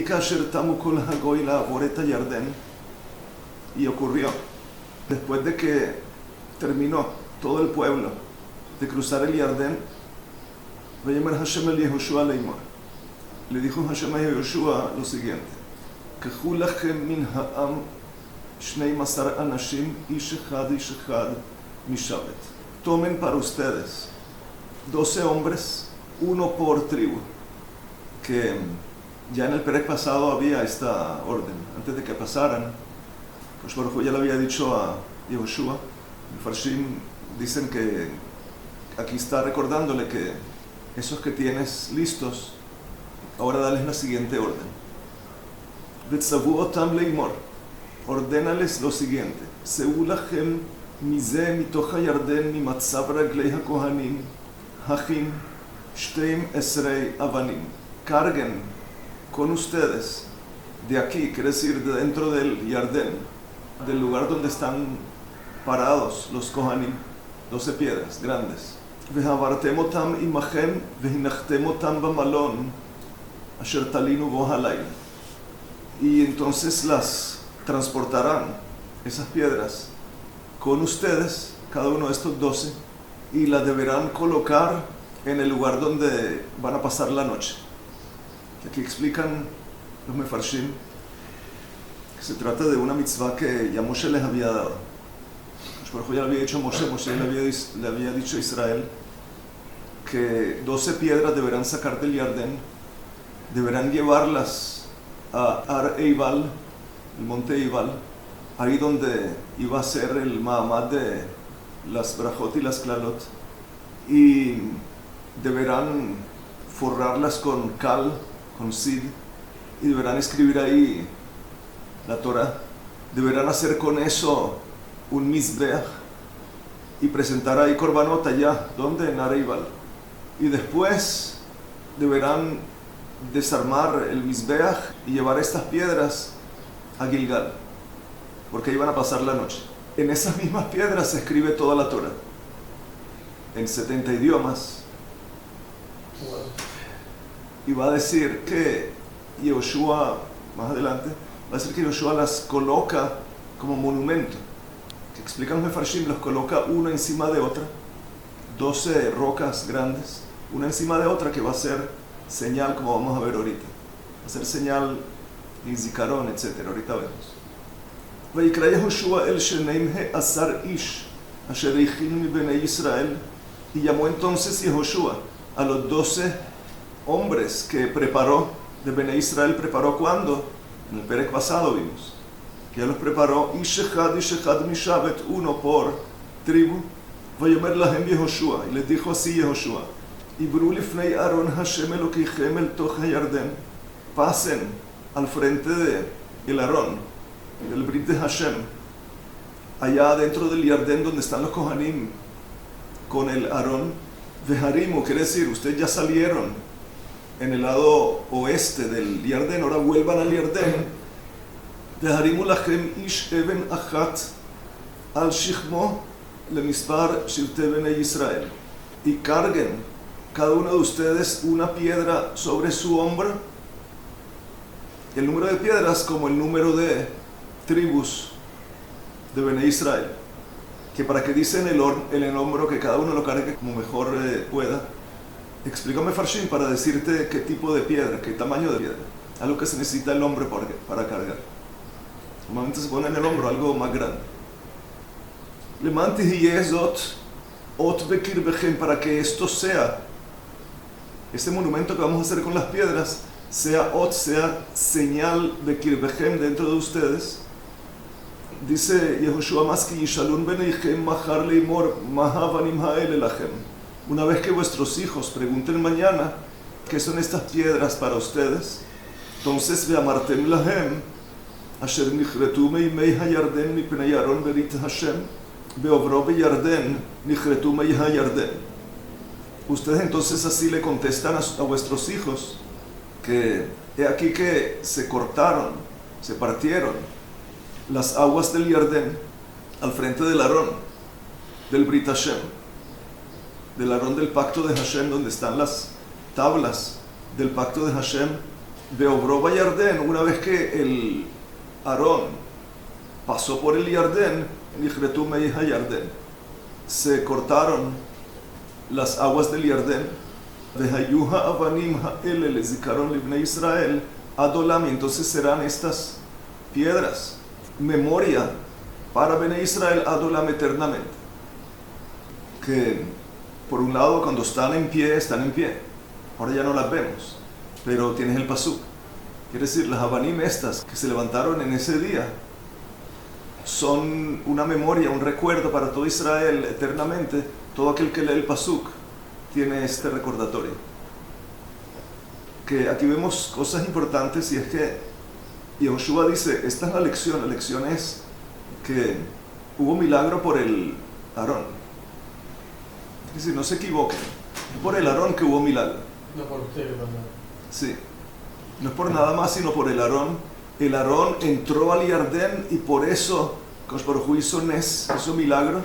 כאשר תמו כל הגוי לעבור את הירדן, y ocurrió, después de que terminó todo el pueblo de cruzar el Yardén, ויאמר השם אל יהושע לאמור, le dijo Hashem a Yehoshua lo siguiente, קחו לכם מן העם 12 אנשים, איש אחד משבט. Tomen para ustedes 12 hombres, uno por tribu. Que ya en el Perek pasado había esta orden. Antes de que pasaran, pues Baruj Hu ya le había dicho a Yehoshua. El Farshim dicen que aquí está recordándole que esos que tienes listos, ahora dales la siguiente orden. Vetzavu otam leimor. Ordénales lo siguiente. Seu lachem mize mitoch hayarden mimatzav raglei hakohanim hachim 12 avanim. Carguen con ustedes de aquí, quiere decir de dentro del Yardén, del lugar donde están parados los Kohanim, 12 piedras grandes. והעברתם אותם עמכם והנחתם אותם במלון אשר תלינו בו הלילה. Y entonces las transportarán, esas piedras, con ustedes, cada uno de estos 12, y las deberán colocar en el lugar donde van a pasar la noche. Aquí explican los mefarshim que se trata de una mitzvah que ya Moshe les había dado. Por ejemplo, ya le había dicho a Moshe le había dicho a Israel que 12 piedras deberán sacar del Yardén, deberán llevarlas a Ar Eibal, el monte Eibal, ahí donde iba a ser el Mahamad de las Brajot y las Klalot, y deberán forrarlas con cal, con sid, y deberán escribir ahí la Torah. Deberán hacer con eso un mizbeach y presentar ahí korbanot allá, donde en Ar Eibal. Y después deberán desarmar el mizbeach y llevar estas piedras a Gilgal, porque ahí van a pasar la noche. En esas mismas piedras se escribe toda la Torah, en 70 idiomas. Y va a decir que Yehoshua, más adelante, va a decir que Yehoshua las coloca como monumento. Que explican los mefarshim, los coloca una encima de otra, 12 rocas grandes, una encima de otra, que va a ser señal, como vamos a ver ahorita. Va a ser señal y zikaron, etc. Ahorita vemos. ויקרא יהושע אל 12 איש אשר הכין מבני ישראל, y llamó entonces Yehoshua a los 12 hombres que preparó de Bene Israel. Preparó cuando, en el Perek pasado vimos que ya los preparó, ish echad mishavet, uno por tribu. ויאמר להם יהושע, y les dijo así Yehoshua, עברו לפני ארון השם אלוקיכם אל תוך הירדן, pasen al frente de el Aarón, del Brit de Hashem, allá dentro del Yardén donde están los Kohanim, con el Aarón. Veharimu, quiere decir, ustedes ya salieron en el lado oeste del Yardén, ahora vuelvan al Yardén. Veharimu lachem ish even achat al shichmo lemispar shirte bnei Israel, y carguen cada uno de ustedes una piedra sobre su hombro, el número de piedras como el número de tribus de Bnei Israel, que para que dicen el hombro, que cada uno lo cargue como mejor pueda. Explícame Farshim para decirte qué tipo de piedra, qué tamaño de piedra, algo que se necesita el hombre para cargar. Normalmente se pone en el hombro algo más grande. למען תהיה זאת אות בקרבכם, para que esto sea, este monumento que vamos a hacer con las piedras, sea ot, sea señal de kirbehem, dentro de ustedes. Dice Yehoshua más que yishalun beneichem machar leimor ma havanim haele lachem. Una vez que vuestros hijos pregunten mañana qué son estas piedras para ustedes, entonces veamartem lahem asher nichretu meimei hayarden mipnei Aron berit Hashem beovro beyarden nichretu mei hayarden. Ustedes entonces así le contestan a vuestros hijos que he aquí que se cortaron, se partieron las aguas del Yardén al frente del Aarón, del Brit Hashem, del Aarón del pacto de Hashem, donde están las tablas del pacto de Hashem Beobró Bayardén, una vez que el Aarón pasó por el Yardén, Nijretu Mei HaYardén, se cortaron las aguas del Yardén, Vehayu ha'avanim ha'ele lezikaron libnei Israel ad olam, y entonces serán estas piedras memoria para Bnei Israel ad olam, eternamente. Que por un lado cuando están en pie, ahora ya no las vemos, pero tienes el pasuk. Quiere decir, las avanim estas que se levantaron en ese día son una memoria, un recuerdo para todo Israel eternamente. Todo aquel que lee el pasuk tiene este recordatorio. Que aquí vemos cosas importantes, y es que Yehoshua dice, esta es la lección es que hubo milagro por el Aarón. Es decir, no se equivoquen, es por el Aarón que hubo milagro. No por ustedes también. Sí, no es por nada más, sino por el Aarón. El Aarón entró al Yardén y por eso Kosh Baruj Hu hizo milagro,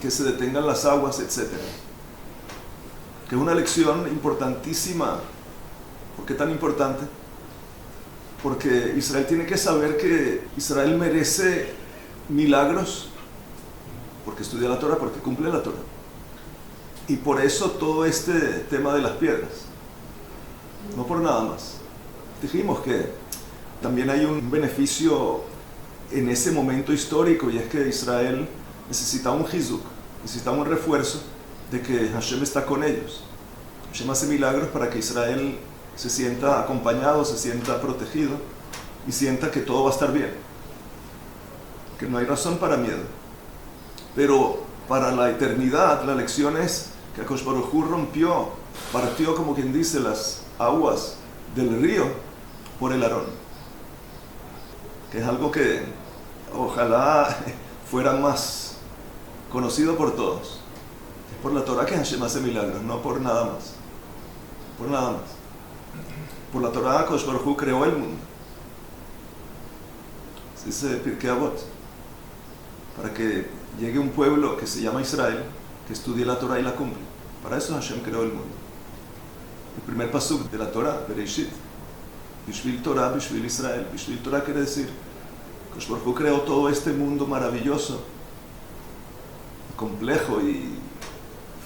que se detengan las aguas, etc. Que es una lección importantísima. ¿Por qué tan importante? Porque Israel tiene que saber que Israel merece milagros porque estudia la Torah, porque cumple la Torah. Y por eso todo este tema de las piedras, no por nada más. Dijimos que también hay un beneficio en ese momento histórico, y es que Israel necesita un hizuk, necesita un refuerzo de que Hashem está con ellos. Hashem hace milagros para que Israel se sienta acompañado, se sienta protegido y sienta que todo va a estar bien, que no hay razón para miedo. Pero para la eternidad la lección es que Akadosh Baruj Hu partió, como quien dice, las aguas del río por el Aarón, que es algo que ojalá fuera más conocido por todos. Es por la Torah que Hashem hace milagros, no por nada más. Por nada más. Por la Torah Akadosh Baruj Hu creó el mundo. Se dice Pirkei Avot, para que llegue un pueblo que se llama Israel, que estudie la Torah y la cumple. Para eso Hashem creó el mundo. El primer pasuk de la Torah, Bereshit, Bishvil Torah, Bishvil Israel. Bishvil Torah quiere decir que Akadosh Baruj Hu creó todo este mundo maravilloso, complejo y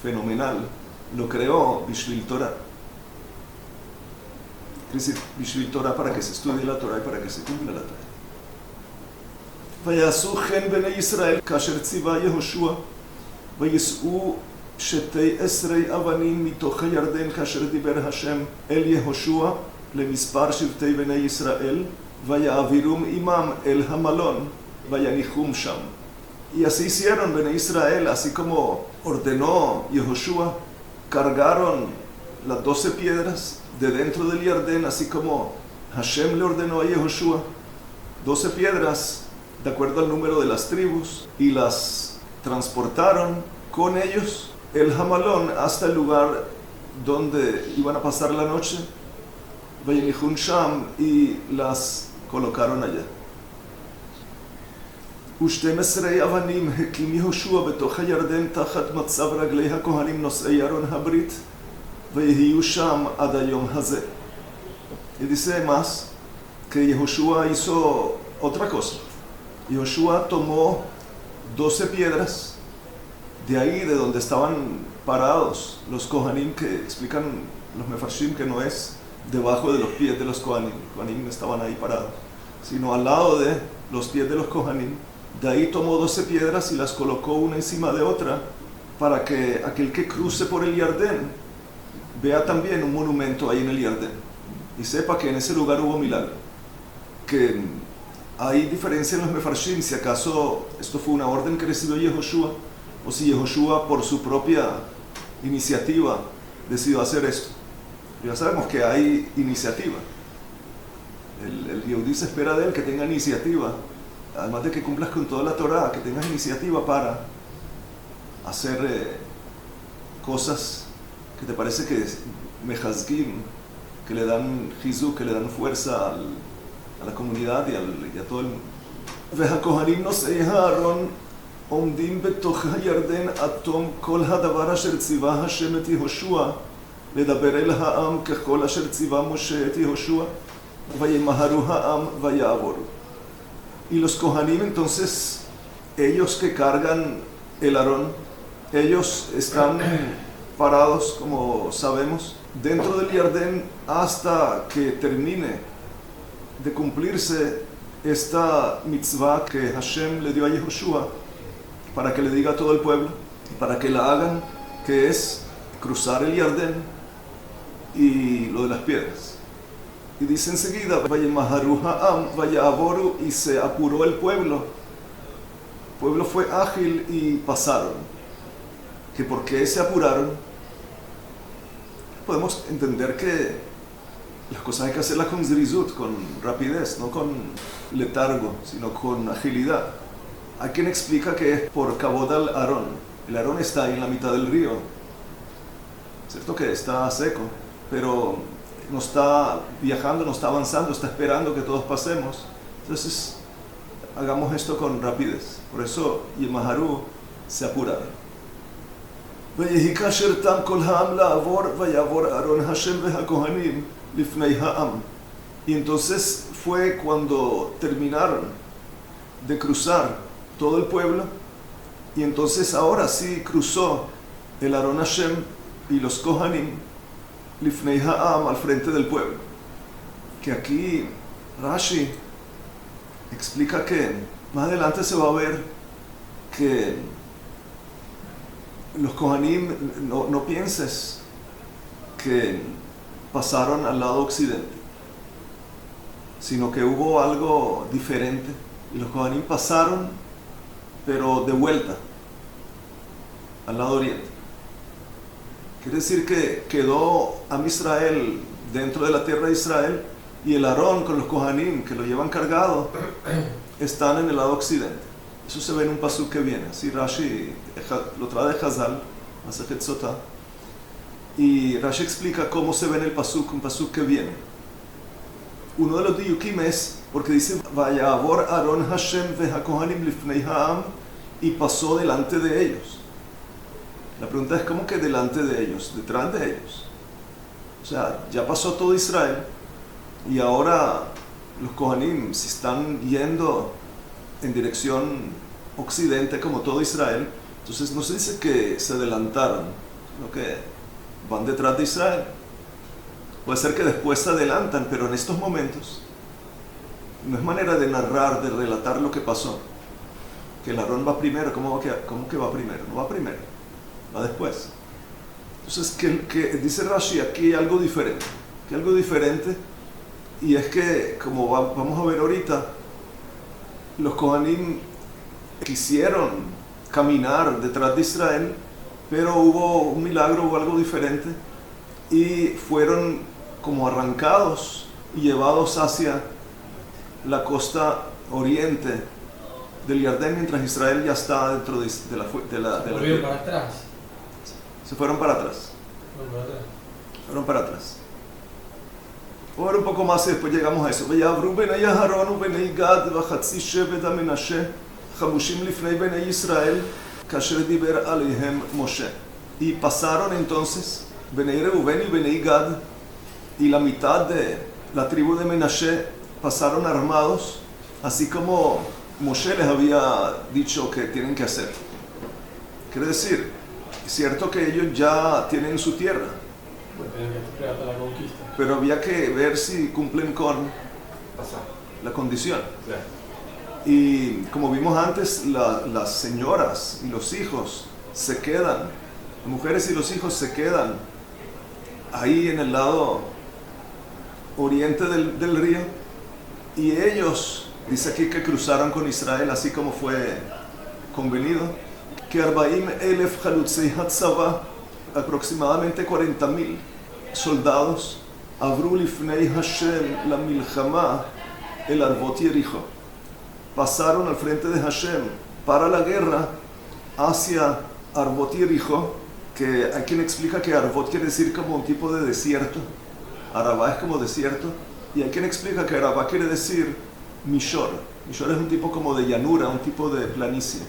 fenomenal. Lo creó Bishvil Torah. Quiere decir Bishvil Torah, para que se estudie la Torah y para que se cumpla la Torah. ויעשו כן בני ישראל כאשר ציווה יהושע ויסעו 12 אבנים מתוך הירדן כאשר דיבר השם אל יהושע למספר שבטי בני ישראל ויעבירום עמם אל המלון ויניחום שם. Y así hicieron Bnei Israel, así como ordenó Yehoshua, cargaron las 12 piedras de dentro del Yardén, así como Hashem le ordenó a Yehoshua, 12 piedras de acuerdo al número de las tribus, y las transportaron con ellos el Hamalón hasta el lugar donde iban a pasar la noche, Vayenihun Sham, y las colocaron allá. ו12 אבנים הקים יהושע בתוך הירדן תחת מצב רגלי הכהנים נושאי ארון הברית ויהיו שם עד היום הזה. Y dice más que Yehoshua hizo otra cosa. Yehoshua tomó 12 piedras de ahí, de donde estaban parados los Kohanim, que explican los Mefarshim que no es debajo de los pies de los Kohanim. Los Kohanim estaban ahí parados, sino al lado de los pies de los Kohanim. De ahí tomó 12 piedras y las colocó una encima de otra para que aquel que cruce por el Yardén vea también un monumento ahí en el Yardén y sepa que en ese lugar hubo milagro. Que hay diferencia en los Mefarshim, si acaso esto fue una orden que recibió Yehoshua o si Yehoshua por su propia iniciativa decidió hacer esto. Ya sabemos que hay iniciativa. El Yehudí se espera de él que tenga iniciativa, además de que cumplas con toda la Torah, que tengas iniciativa para hacer cosas que te parece que mejazkim, que le dan hizuk, que le dan fuerza a la comunidad y a todo el mundo. והכהנים נושאי הארון עומדים בתוך הירדן עד תום כל הדבר אשר ציווה השם את יהושע לדבר אל העם ככל אשר ציווה משה את יהושע. Vayemaharu ha'am vaya'avoru. Y los Kohanim entonces, ellos que cargan el Aarón, ellos están parados, como sabemos, dentro del Yardén hasta que termine de cumplirse esta mitzvah que Hashem le dio a Yehoshua para que le diga a todo el pueblo, para que la hagan, que es cruzar el Yardén y lo de las piedras. Y dice enseguida, Vayemaharu ha'am vaya'avoru, y se apuró el pueblo. El pueblo fue ágil y pasaron. ¿Que por qué se apuraron? Podemos entender que las cosas hay que hacerlas con zrizut, con rapidez, no con letargo, sino con agilidad. Hay quien explica que es por Kavod al Aarón. El Aarón está ahí en la mitad del río. Cierto que está seco, pero no está viajando, no está avanzando, está esperando que todos pasemos. Entonces, hagamos esto con rapidez. Por eso, Yemaharu se apuraron. ויהי כאשר תם כל העם לעבור, ויעבור אהרון השם והכהנים לפני העם. Y entonces fue cuando terminaron de cruzar todo el pueblo, y entonces ahora sí cruzó el Aarón Hashem y los Kohanim lifnei ha'am, al frente del pueblo. Que aquí Rashi explica que más adelante se va a ver que los Kohanim, no pienses que pasaron al lado occidente, sino que hubo algo diferente, y los Kohanim pasaron, pero de vuelta al lado oriente. Quiere decir que quedó Am Israel dentro de la tierra de Israel, y el Aarón con los Kohanim que lo llevan cargado están en el lado occidente. Eso se ve en un pasuk que viene. Así Rashi lo trae de Hazal, Masechet Sotah, y Rashi explica cómo se ve en el pasuk, un pasuk que viene. Uno de los diukim es porque dice Vaya'avor Aarón Hashem vehakohanim lifnei ha'am, y pasó delante de ellos. La pregunta es, ¿cómo que delante de ellos? Detrás de ellos. O sea, ya pasó todo Israel, y ahora los Kohanim, si están yendo en dirección occidente como todo Israel, entonces no se dice que se adelantaron, sino que van detrás de Israel. Puede ser que después se adelantan, pero en estos momentos no es manera de narrar, de relatar lo que pasó. Que el Aarón va primero. ¿Cómo que va primero? No va primero, va después. Entonces, que dice Rashi, aquí hay algo diferente. Que algo diferente, y es que, como vamos a ver ahorita, los Kohanim quisieron caminar detrás de Israel, pero hubo un milagro, hubo algo diferente, y fueron como arrancados y llevados hacia la costa oriente del Yardén, mientras Israel ya está dentro de la ¿Volvieron para atrás? Se fueron para atrás. Fueron para atrás. Vamos a ver un poco más y después llegamos a eso. ויעברו בני אהרון ובני גד וחצי שבט המנשה חמושים לפני בני ישראל כאשר דיבר עליהם משה. Y pasaron entonces Bnei Reuben y Bnei Gad, y la mitad de la tribu de Menashe pasaron armados, así como Moshe les había dicho que tienen que hacer. Quiere decir, es cierto que ellos ya tienen su tierra, pero había que ver si cumplen con la condición. Y como vimos antes, las señoras y los hijos se quedan, las mujeres y los hijos se quedan ahí en el lado oriente del río, y ellos, dice aquí que cruzaron con Israel así como fue convenido, que 40,000 chalutzei hatzava, aproximadamente 40,000 soldados, avru lifnei Hashem la milchama el arvot Yericho, pasaron al frente de Hashem para la guerra hacia Arvot Yericho, que hay quien explica que Arvot quiere decir como un tipo de desierto, Arabá es como desierto, y hay quien explica que Arabá quiere decir Mishor. Mishor es un tipo como de llanura, un tipo de planicie.